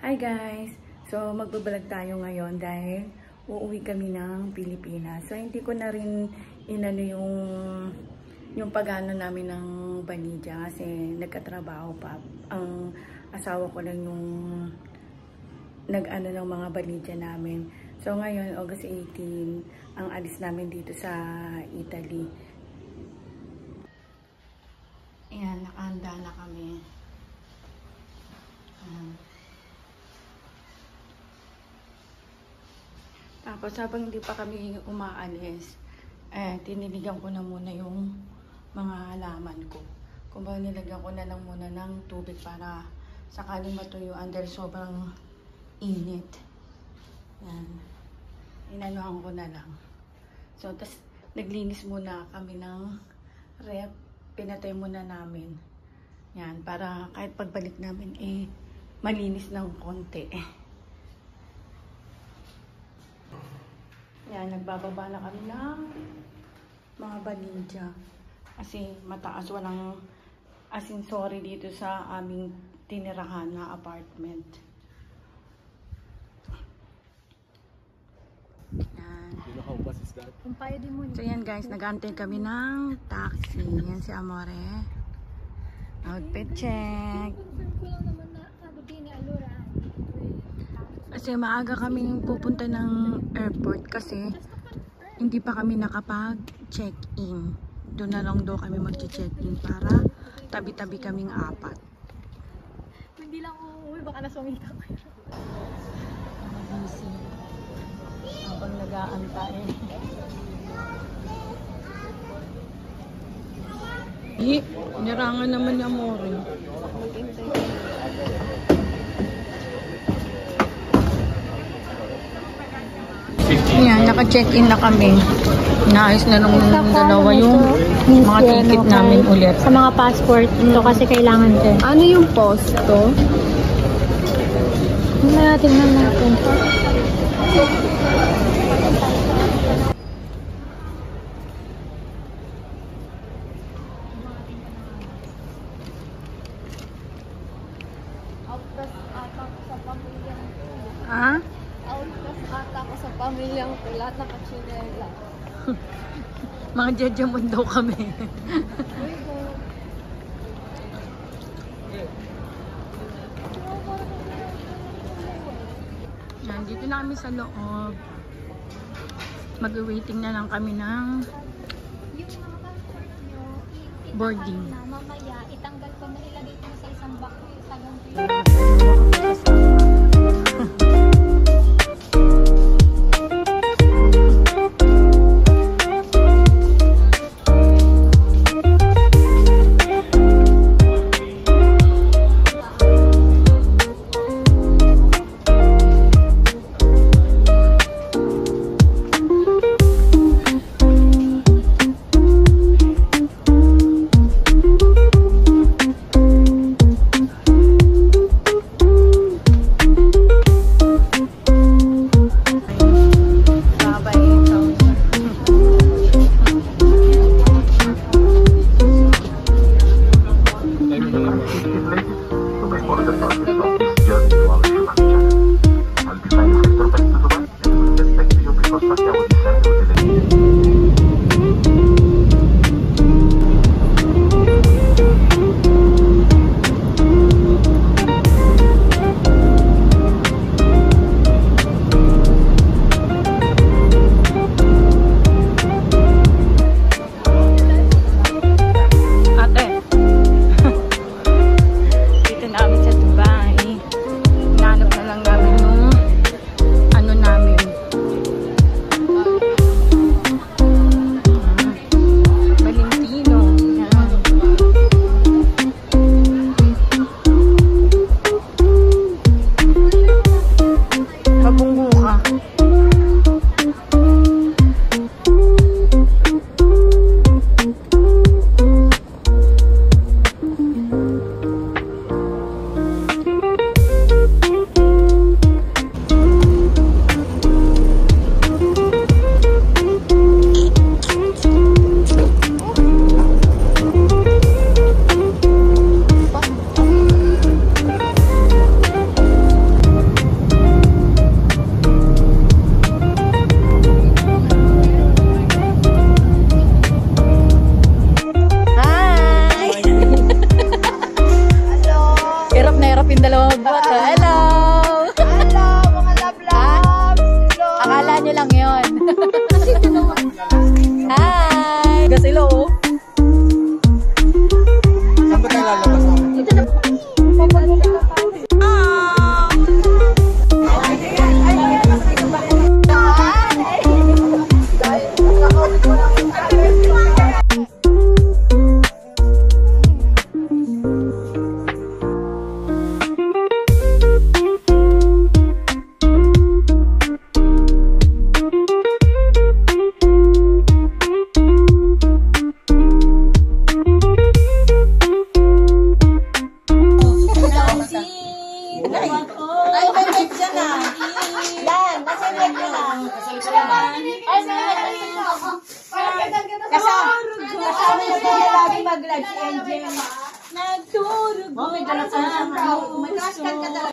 Hi guys! So magbabalag tayo ngayon dahil uuwi kami ng Pilipinas. So hindi ko na rin inano yung pag-ano namin ng Banidja kasi nagkatrabaho pa. Ang asawa ko lang yung nag-ano ng mga Banidja namin. So ngayon, August 18, ang alis namin dito sa Italy. Ayan, nakahanda na kami. Tapos habang hindi pa kami umaalis, tiniligan ko na muna yung mga halaman ko. Kung ba nilagyan ko na lang muna ng tubig para sakaling matuyuan dahil sobrang init. Yan. Inanuhan ko na lang. So, tas naglinis muna kami ng rep. Pinatay muna namin. Yan. Para kahit pagbalik namin, malinis ng konti. Yan, nagbababa na kami ng mga Banidja. Kasi mataas, walang asinsory dito sa aming tinirahan na apartment. Yan. You know how bus is that? So yan guys, nag-aantay kami ng taxi. Yan si Amore. Outfit check. Kasi maaga kaming pupunta ng airport kasi hindi pa kami nakapag-check-in. Doon na lang daw kami mag-check-in para tabi-tabi kaming apat. Hindi lang uuwi, baka nasumita ko. Busy. Habang nag-aantay. Nirangan naman ni Amore. Ayan, naka-check-in na kami. Naayos na nung dalawa yung mga ticket namin ulit. Sa mga passport, ito kasi kailangan din. Ano yung posto? Tingnan natin. Ha? Outcast ata ko sa pamilyang ko. Lahat nakachinela. Mga jajamon daw kami. Yan, dito na kami sa loob. Mag-waiting na lang kami ng boarding. Mamaya, itanggal ko na ilagay ko sa isang box. natin dalawang magboto. Hello! Hello, mga love-loves! Hello! Akala nyo lang yun. Hi! Gasilo, oh. Saan ba tayo lalabas? Ay, may mic dyan ah. Yan, nasa mic dyan ah. Kasama yung kaya lagi mag-live si Angel. Nagturog. Oh, may dala ka. May crush ka talaga.